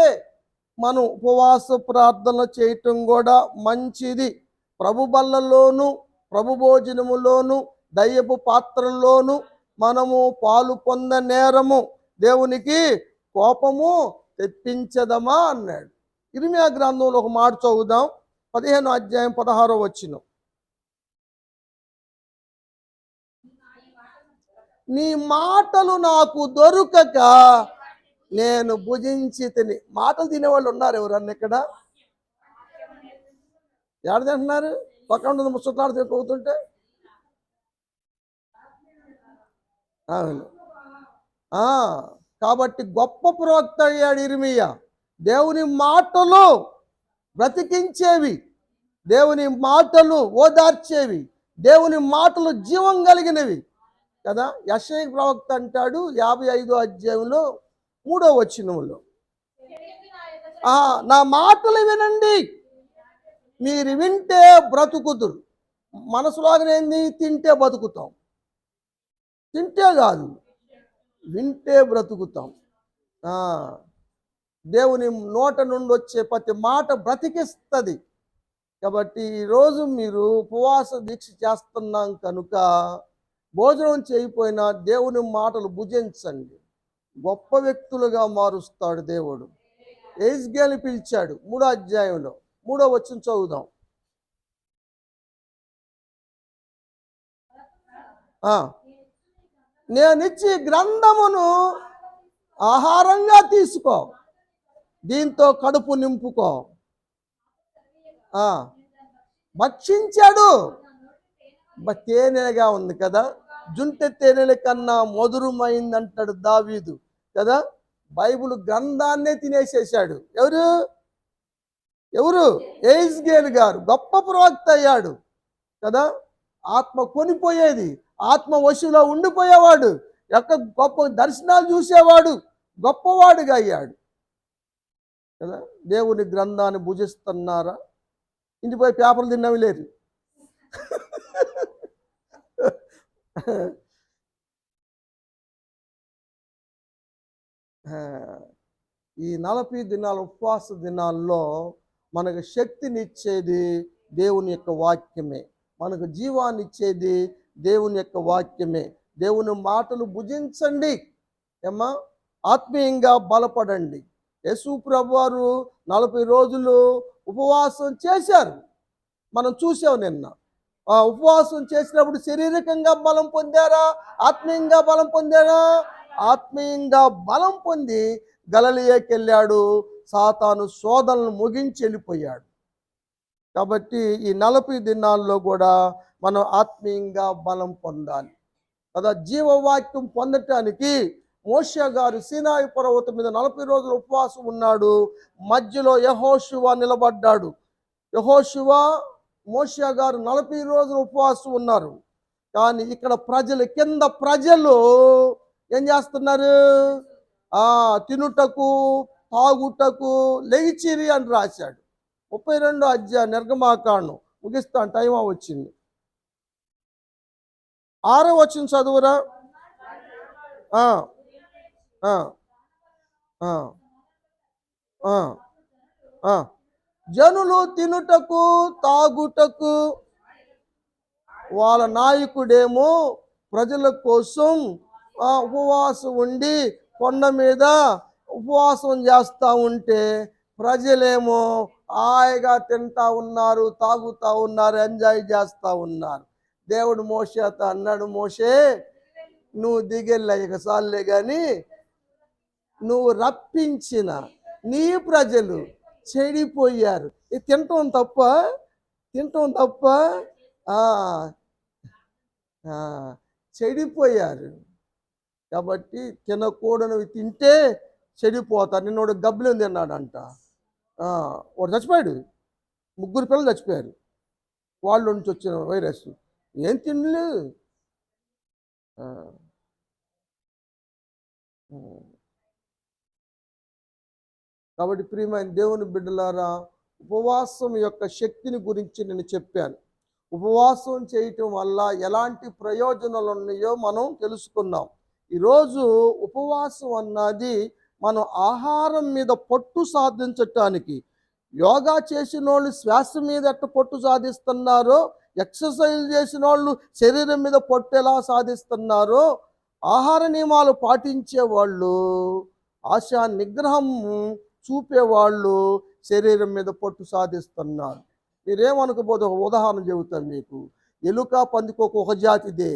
మనం ఉపవాస ప్రార్థన చేయటం కూడా మంచిది. ప్రభు బల్లలోను, ప్రభు భోజనములోను, దయ్యపు పాత్రల్లోను మనము పాలు పొందనేరము, దేవునికి కోపము తెప్పించదమా అన్నాడు. ఇర్మియా గ్రంథంలో ఒక మాట చదువుదాం. 15వ అధ్యాయం 16వ వచనం. నీ మాటలు నాకు దొరకక నేను భుజించి తిని. మాటలు తినేవాళ్ళు ఉన్నారు ఎవరన్నా ఇక్కడ? ఎవరు తింటున్నారు? పక్కన ముచ్చట్లాడితే పోతుంటే. అవును. కాబట్టి గొప్ప ప్రవక్త అయ్యాడు ఇర్మియా. దేవుని మాటలు బ్రతికించేవి, దేవుని మాటలు ఓదార్చేవి, దేవుని మాటలు జీవం కలిగినవి కదా. యెషయా ప్రవక్త అంటాడు 55వ అధ్యాయంలో 3వ వచనంలో, నా మాటలు వినండి, మీరు వింటే బ్రతుకుదురు. మనసులాగనేంది? తింటే బతుకుతాం. తింటే కాదు, వింటే బ్రతుకుతాం. దేవుని నోట నుండి వచ్చే ప్రతి మాట బ్రతికిస్తుంది. కాబట్టి ఈరోజు మీరు ఉపవాస దీక్ష చేస్తున్నాం కనుక భోజనం చేయకపోయినా దేవుని మాటలు భుజించండి. గొప్ప వ్యక్తులుగా మారుస్తాడు దేవుడు. యెహెజ్కేలుని పిలిచాడు 3వ అధ్యాయంలో 3వ వచనం చదువుదాం. నేనిచ్చి గ్రంథమును ఆహారంగా తీసుకో, దీంతో కడుపు నింపుకో. భక్షించాడు. తేనెగా ఉంది కదా, జుంటె తేనెల కన్నా మధురమైందంటాడు దావీదు కదా. బైబిల్ గ్రంథాన్నే తినేసేసాడు. ఎవరు? యెహెజ్కేలు గారు గొప్ప ప్రవక్త అయ్యాడు కదా. ఆత్మ కొనిపోయేది, ఆత్మ వశులో ఉండిపోయేవాడు, గొప్ప దర్శనాలు చూసేవాడు, గొప్పవాడుగా అయ్యాడు కదా. దేవుని గ్రంథాన్ని భుజిస్తున్నారా? ఇంటిపోయి పేపర్లు తిన్నవి లేదు. ఈ 40 దినాల ఉపవాస దినాల్లో మనకు శక్తినిచ్చేది దేవుని యొక్క వాక్యమే, మనకు జీవాన్ని ఇచ్చేది దేవుని యొక్క వాక్యమే. దేవుని మాటలు భుజించండి ఏమ్మా, ఆత్మీయంగా బలపడండి. యేసు ప్రభువారు 40 రోజులు ఉపవాసం చేశారు, మనం చూసాం నిన్న. ఉపవాసం చేసినప్పుడు శారీరకంగా బలం పొందారా? ఆత్మీయంగా బలం పొందారా? ఆత్మీయంగా బలం పొంది గలిలయకి వెళ్ళాడు. సాతాను శోధనలు ముగించి వెళ్ళిపోయాడు. కాబట్టి ఈ 40 దినాల్లో కూడా మనం ఆత్మీయంగా బలం పొందాలి కదా. జీవవాక్యం పొందటానికి మోషే గారు సీనాయి పర్వతం మీద 40 రోజులు ఉపవాసం ఉన్నాడు. మధ్యలో యెహోషువ నిలబడ్డాడు. యెహోషువ, మోషే గారు 40 రోజులు ఉపవాసం ఉన్నారు. కానీ ఇక్కడ కింద ప్రజలు ఏం చేస్తున్నారు? తినుటకు తాగుటకు లేచిరి అని రాశాడు. 32వ అధ్యాయం నిర్గమాకాండం ముగిస్తాను, టైం వచ్చింది. 6వ వచనం చదువురా. జనులు తినుటకు తాగుటకు, వాళ్ళ నాయకుడేమో ప్రజల కోసం ఉపవాసం ఉండి కొండ మీద ఉపవాసం చేస్తూ ఉంటే ప్రజలేమో హాయిగా తింటా ఉన్నారు, తాగుతూ ఉన్నారు, ఎంజాయ్ చేస్తూ ఉన్నారు. దేవుడు మోషేతో అన్నాడు, మోషే నువ్వు దిగెళ్ళా, ఇక సార్లే కానీ నువ్వు రప్పించిన నీ ప్రజలు చెడిపోయారు. ఇది తినటం తప్ప చెడిపోయారు. కాబట్టి తినకూడనివి తింటే చెడిపోతారు. నిన్నోడు గబ్బిలం తిన్నాడంట, వాడు చచ్చిపోయాడు. 3 పిల్లలు చచ్చిపోయారు, వాళ్ళ నుంచి వచ్చిన వైరస్. ఏం తినలేదు. ఉమ్. కాబట్టి ప్రియమైన దేవుని బిడ్డలారా, ఉపవాసం యొక్క శక్తిని గురించి నేను చెప్పాను. ఉపవాసం చేయటం వల్ల ఎలాంటి ప్రయోజనాలు ఉన్నాయో మనం తెలుసుకున్నాం. ఈరోజు ఉపవాసం అన్నది మనం ఆహారం మీద పట్టు సాధించటానికి, యోగా చేసిన వాళ్ళు శ్వాస మీద ఎట్ట పట్టు సాధిస్తున్నారో, ఎక్సర్సైజ్ చేసిన వాళ్ళు శరీరం మీద పట్టు ఎలా సాధిస్తున్నారో, ఆహార నియమాలు పాటించే వాళ్ళు ఆశా నిగ్రహం చూపేవాళ్ళు శరీరం మీద పట్టు సాధిస్తున్నారు. మీరేమనుకోబోదు, ఒక ఉదాహరణ చెబుతాను మీకు. ఎలుక పందికొక ఒక జాతిదే.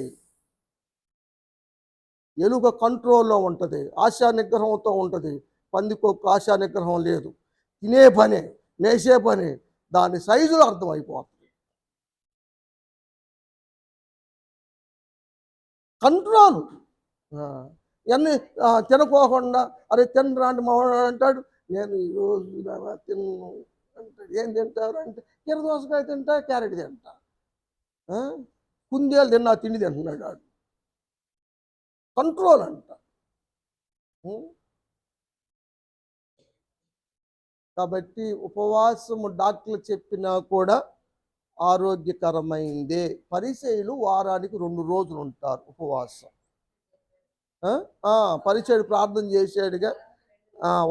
ఎలుక కంట్రోల్లో ఉంటుంది, ఆశా నిగ్రహంతో ఉంటుంది. పందికొక ఆశా నిగ్రహం లేదు. తినే పనే, మేసే పనే, దాని సైజులు అర్థమైపోతుంది. కంట్రోల్. ఇవన్నీ తినకోకుండా, అరే తినరా అంటే మా అంటాడు, నేను ఈరోజు తిన్ను అంటాడు. ఏం తింటారు అంటే, కీరదోసకాయ తింటా, క్యారెట్ తింటా, కుందేలు తిన్నా, తిండి తింటున్నాడు వాడు. కంట్రోల్ అంట. కాబట్టి ఉపవాసము డాక్టర్లు చెప్పినా కూడా ఆరోగ్యకరమైందే. పరిసయ్యులు వారానికి 2 రోజులు ఉంటారు ఉపవాసం. పరిచయుడు ప్రార్థన చేసాడుగా,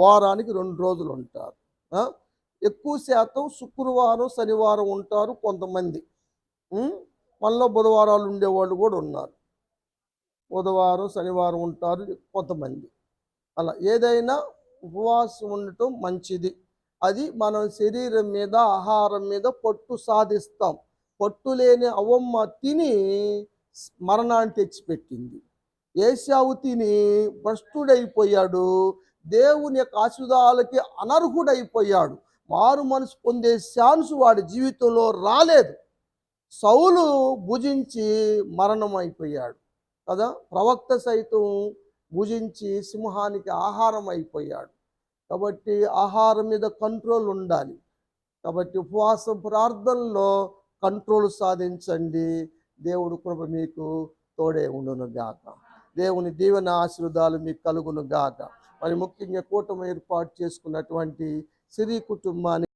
వారానికి 2 రోజులు ఉంటారు. ఎక్కువ శాతం శుక్రవారం శనివారం ఉంటారు కొంతమంది. మనలో బుధవారాలు ఉండేవాళ్ళు కూడా ఉన్నారు. బుధవారం శనివారం ఉంటారు కొంతమంది. అలా ఏదైనా ఉపవాసం ఉండటం మంచిది. అది మనం శరీరం మీద, ఆహారం మీద పట్టు సాధిస్తాం. పట్టు లేని అవ్వమ్మ తిని మరణాన్ని తెచ్చిపెట్టింది. ఏశావు తిని భ్రష్టుడైపోయాడు, దేవుని యొక్క ఆశీర్వాదాలకి అనర్హుడైపోయాడు. మారు మనసు పొందే ఛాన్స్ వాడి జీవితంలో రాలేదు. సౌలు భుజించి మరణం అయిపోయాడు కదా. ప్రవక్త సైతం భుజించి సింహానికి ఆహారం అయిపోయాడు. కాబట్టి ఆహారం మీద కంట్రోల్ ఉండాలి. కాబట్టి ఉపవాసం ప్రార్థనలో కంట్రోల్ సాధించండి. దేవుడు కృప మీకు తోడే ఉండును గాక. దేవుని దీవెన ఆశీర్వాదాలు మీకు కలుగును గాక. మరి ముఖ్యంగా కూటమి ఏర్పాటు చేసుకున్నటువంటి సిరి కుటుంబాన్ని